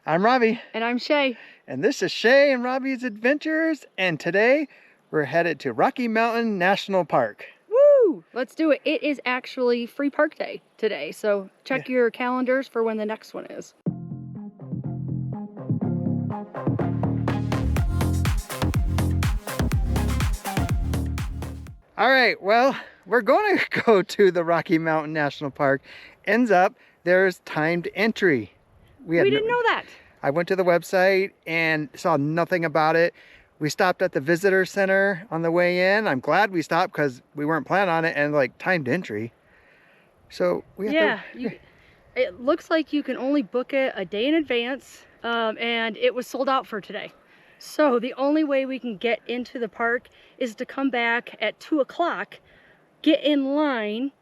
I'm Robbie. And I'm Shae. And this is Shae and Robby's Adventures. And today we're headed to Rocky Mountain National Park. Woo! Let's do it. It is actually free park day today. So check your calendars for when the next one is. All right, well, we're going to go to the Rocky Mountain National Park. Ends up there's timed entry. We didn't know that. I went to the website and saw nothing about it. We stopped at the visitor center on the way in. I'm glad we stopped because we weren't planning on it, and like timed entry. So we have to... It looks like you can only book it a day in advance, and it was sold out for today. So the only way we can get into the park is to come back at 2 o'clock, get in line,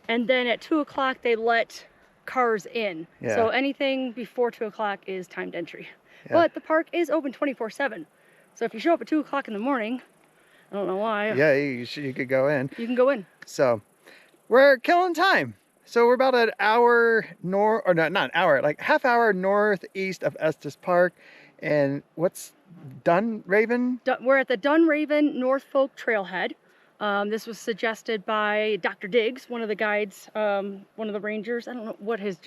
and then at 2 o'clock they let cars in. Yeah. So anything before 2 o'clock is timed entry. Yeah. But the park is open 24/7. So if you show up at 2 o'clock in the morning, I don't know why. Yeah, you could go in. You can go in. So we're killing time. So we're about an hour north, or not an hour, like half hour northeast of Estes Park. And what's Dunraven? We're at the Dunraven Norfolk Trailhead. This was suggested by Dr. Diggs, one of the guides, one of the rangers. I don't know what his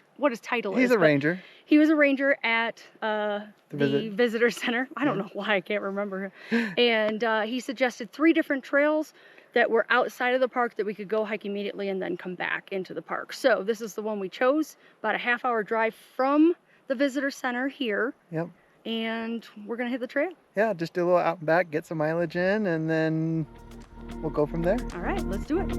title is. He's a ranger. He was a ranger at the visitor center. I don't know why I can't remember. And he suggested 3 different trails that were outside of the park that we could go hike immediately and then come back into the park. So this is the one we chose, about a half-hour drive from the visitor center here. Yep. And we're gonna hit the trail. Yeah, just do a little out and back, get some mileage in, and then we'll go from there. All right, let's do it.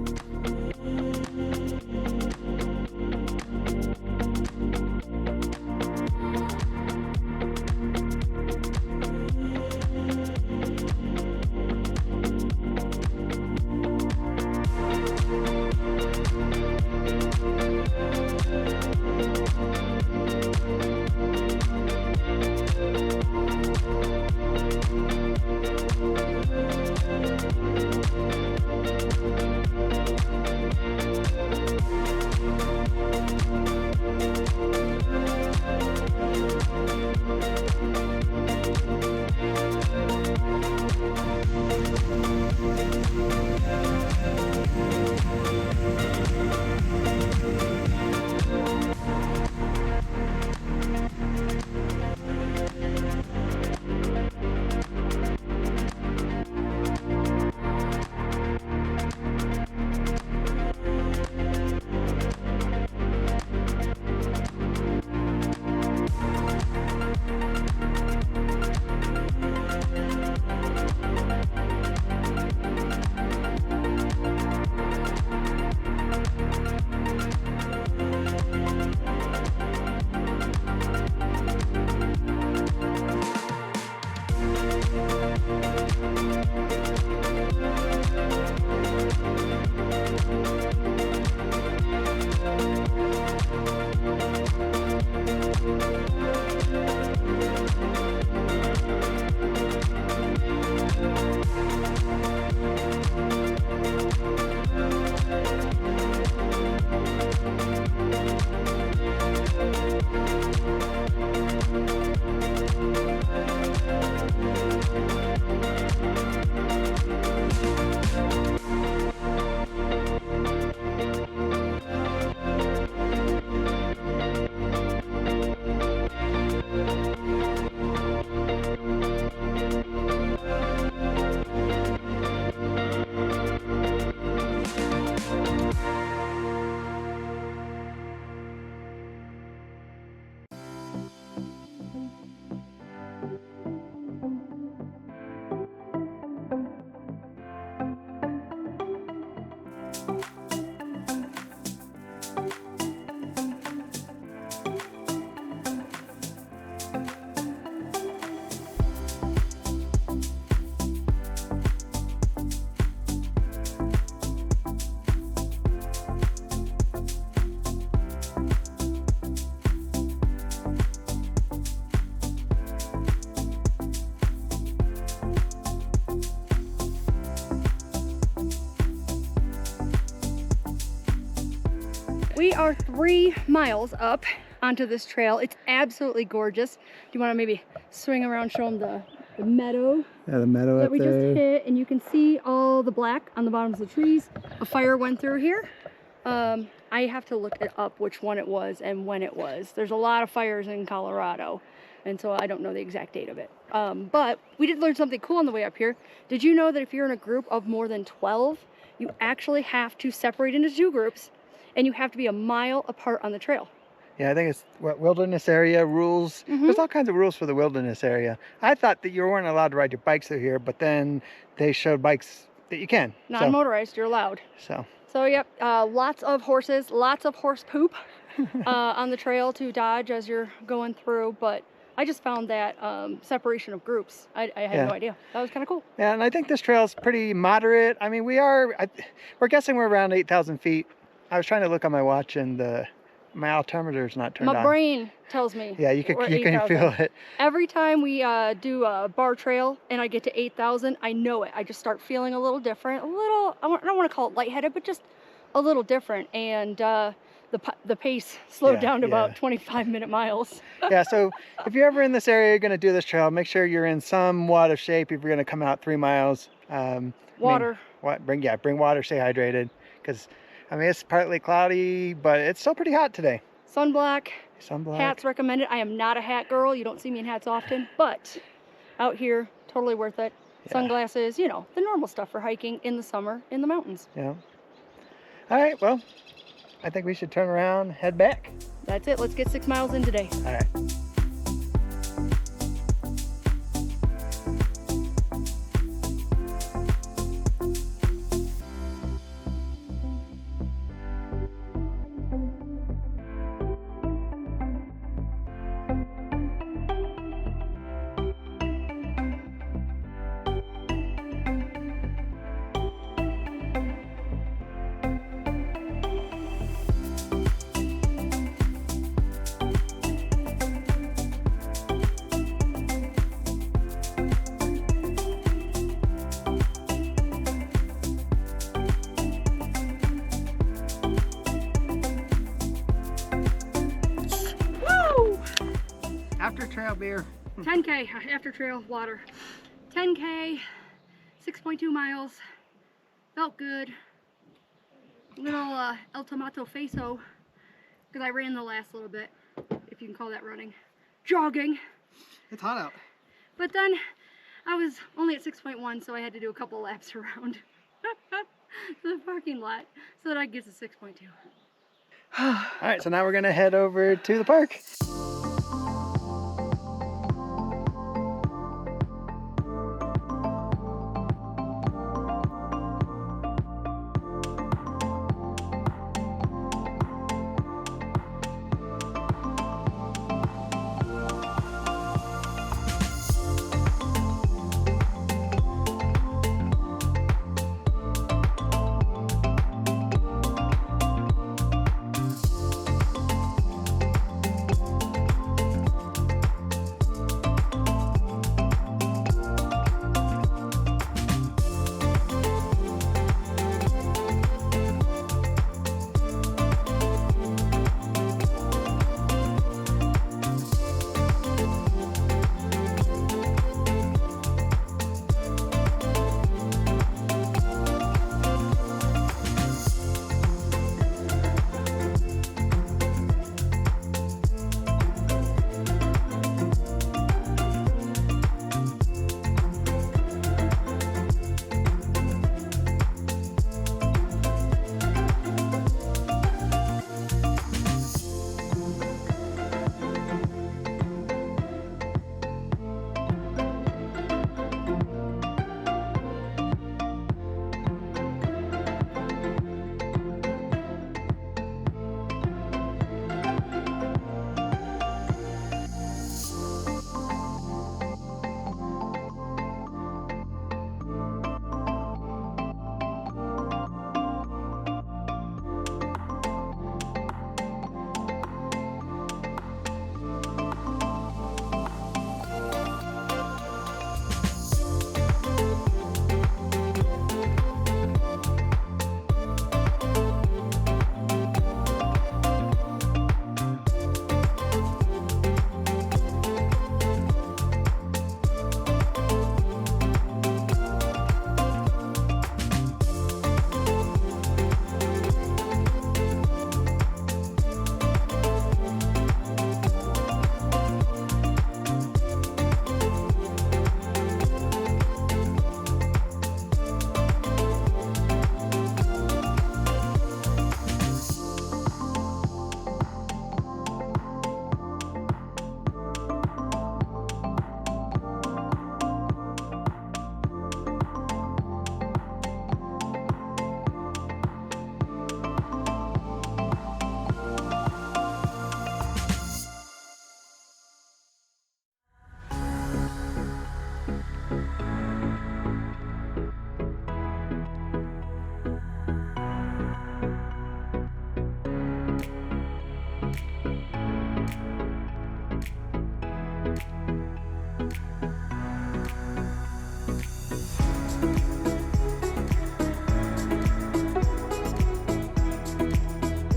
We are 3 miles up onto this trail. It's absolutely gorgeous. you want to maybe swing around, show them the meadow? Yeah, the meadow that up we there. just hit, and you can see all the black on the bottoms of the trees. A fire went through here. I have to look it up which one it was and when it was. There's a lot of fires in Colorado, and so I don't know the exact date of it. But we did learn something cool on the way up here. Did you know that if you're in a group of more than 12, you actually have to separate into 2 groups, and you have to be a mile apart on the trail? Yeah, I think it's what wilderness area rules. There's all kinds of rules for the wilderness area. I thought that you weren't allowed to ride your bikes through here, but then they showed bikes that you can. Non-motorized, you're allowed. So yep, lots of horses, lots of horse poop on the trail to dodge as you're going through. But I just found that separation of groups. I had no idea. That was kind of cool. Yeah, and I think this trail is pretty moderate. I mean, we're guessing we're around 8,000 feet. I was trying to look on my watch, and my altimeter's not turned on. My brain tells me. Yeah, you can feel it. Every time we do a bar trail and I get to 8,000, I know it. I just start feeling a little different, I don't want to call it lightheaded, but just a little different. And the pace slowed down to about 25-minute miles. Yeah, so if you're ever in this area, you're going to do this trail, make sure you're in somewhat of shape if you're going to come out 3 miles. Water. Bring water, stay hydrated, because I mean, it's partly cloudy, but it's still pretty hot today. Sunblock. Sunblock. Hats recommended. I am not a hat girl. You don't see me in hats often, but out here, totally worth it. Yeah. Sunglasses, you know, the normal stuff for hiking in the summer in the mountains. Yeah. All right, well, I think we should turn around, head back. That's it. Let's get 6 miles in today. All right. After trail beer. 10K after trail water. 10K, 6.2 miles. Felt good. Little El Tomato Faso, because I ran the last little bit, if you can call that running. Jogging. It's hot out. But then I was only at 6.1, so I had to do a couple laps around the parking lot so that I get to 6.2. All right, so now we're gonna head over to the park.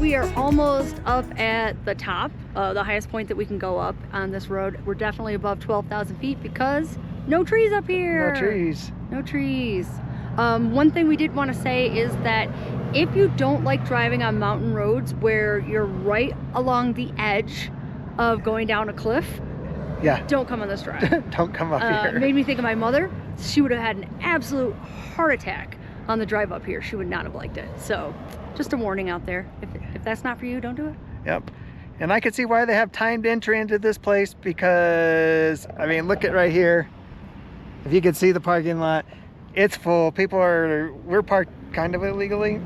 We are almost up at the top, the highest point that we can go up on this road. We're definitely above 12,000 feet because no trees up here. No trees. No trees. One thing we did want to say is that if you don't like driving on mountain roads where you're right along the edge of going down a cliff, yeah, don't come on this drive. Don't come up here. Made me think of my mother. She would have had an absolute heart attack on the drive up here. She would not have liked it. So just a warning out there. If that's not for you, don't do it. Yep. And I can see why they have timed entry into this place because, I mean, look at right here. If you can see the parking lot, it's full. We're parked kind of illegally,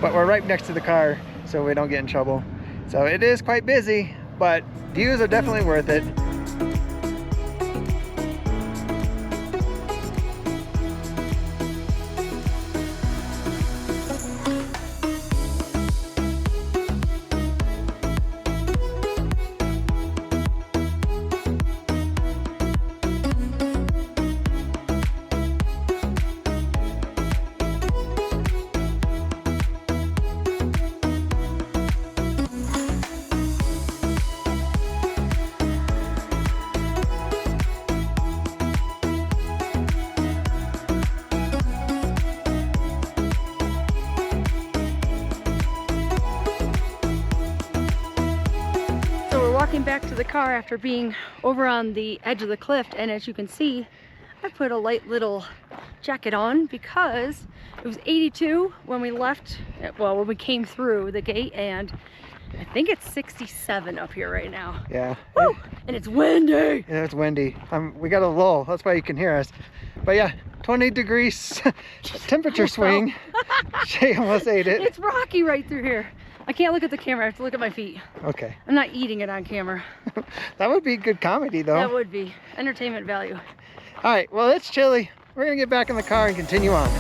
but we're right next to the car, so we don't get in trouble. So it is quite busy, but views are definitely worth it. Walking back to the car after being over on the edge of the cliff, and as you can see, I put a light little jacket on because it was 82 when we left, well, when we came through the gate, and I think it's 67 up here right now. Yeah. Woo! And it's windy. Yeah, it's windy. We got a lull, that's why you can hear us. But yeah, 20 degrees temperature swing. Shae almost ate it. It's rocky right through here. I can't look at the camera, I have to look at my feet. Okay. I'm not eating it on camera. That would be good comedy though. That would be. Entertainment value. All right, well, it's chilly. We're gonna get back in the car and continue on.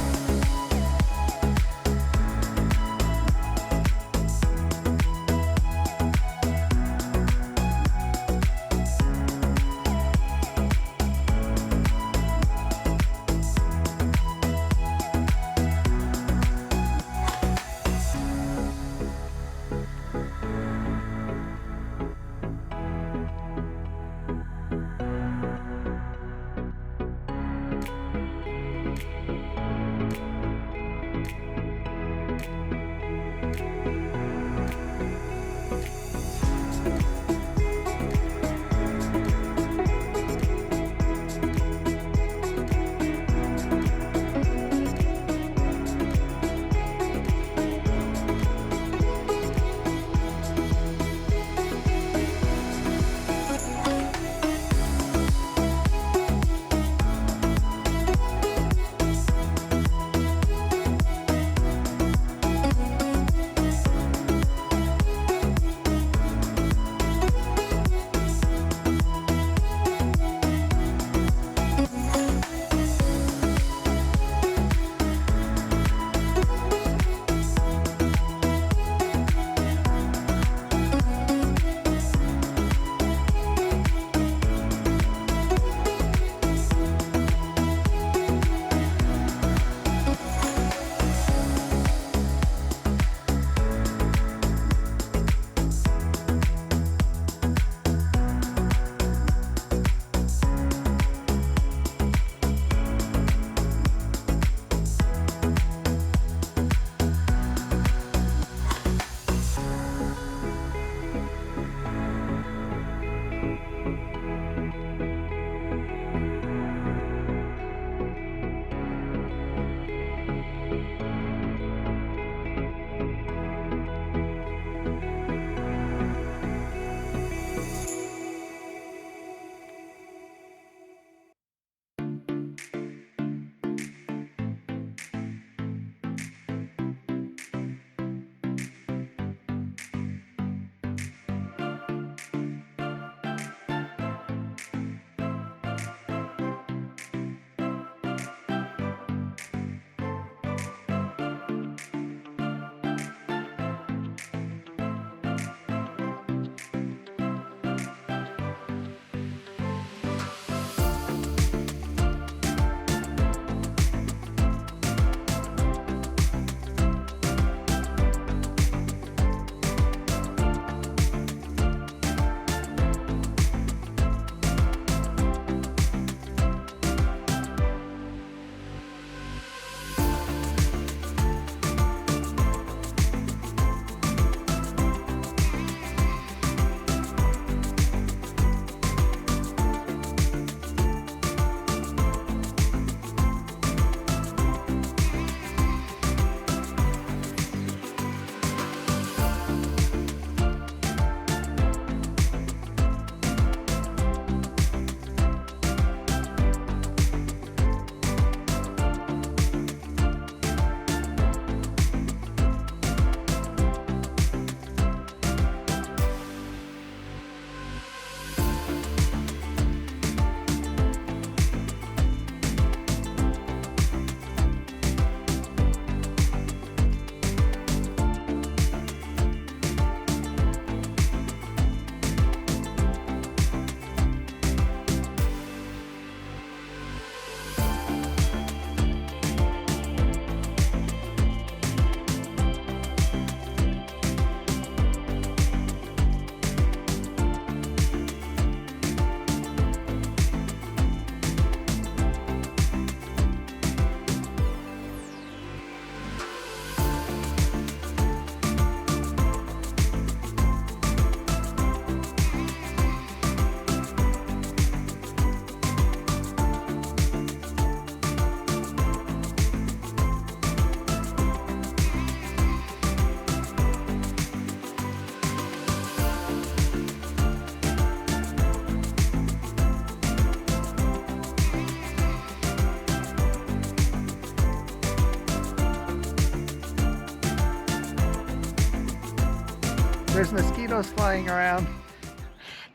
there's mosquitoes flying around.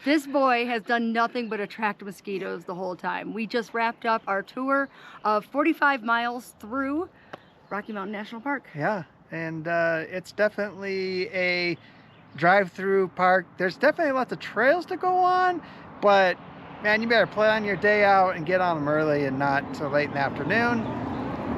This boy has done nothing but attract mosquitoes the whole time. We just wrapped up our tour of 45 miles through Rocky Mountain National Park. Yeah, and it's definitely a drive-through park. There's definitely lots of trails to go on, but man, you better plan your day out and get on them early and not so late in the afternoon.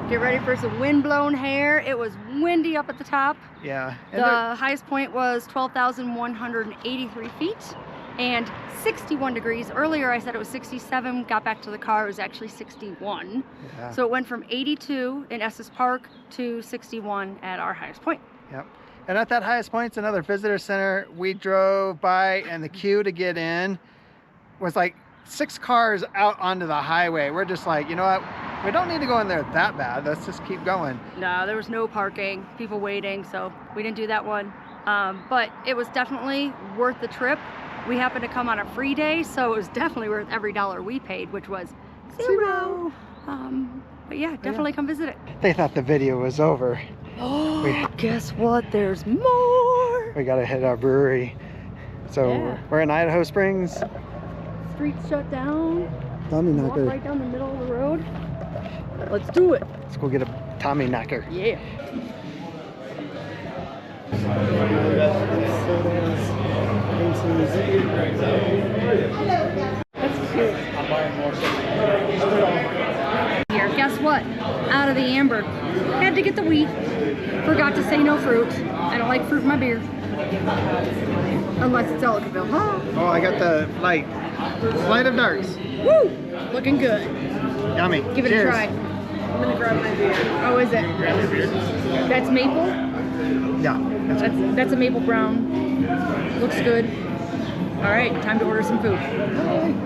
Get ready for some wind-blown hair. It was windy up at the top. Yeah. The highest point was 12,183 feet and 61 degrees. Earlier I said it was 67, got back to the car, it was actually 61. Yeah. So it went from 82 in Estes Park to 61 at our highest point. Yep. And at that highest point, it's another visitor center. We drove by and the queue to get in was like 6 cars out onto the highway. We're just like, you know what? We don't need to go in there that bad. Let's just keep going. No, there was no parking, people waiting, so we didn't do that one. But it was definitely worth the trip. We happened to come on a free day, so it was definitely worth every dollar we paid, which was zero. But yeah, definitely come visit it. They thought the video was over. Oh, guess what? There's more. We gotta hit our brewery. So Yeah. we're in Idaho Springs. Streets shut down. Tommy Walk knocker. right down the middle of the road. Let's do it. Let's go get a Tommy knocker. Yeah. That's cute. Here, guess what? Out of the amber. Had to get the wheat. Forgot to say no fruit. I don't like fruit in my beer. Unless it's Ellicottville, huh? Oh, I got the light. Flight of Darks. Woo! Looking good. Yummy. Give it Cheers. a try. I'm gonna grab my beer. Oh, is it? Grab your beer. That's maple? Yeah. That's a maple brown. Looks good. All right, time to order some food.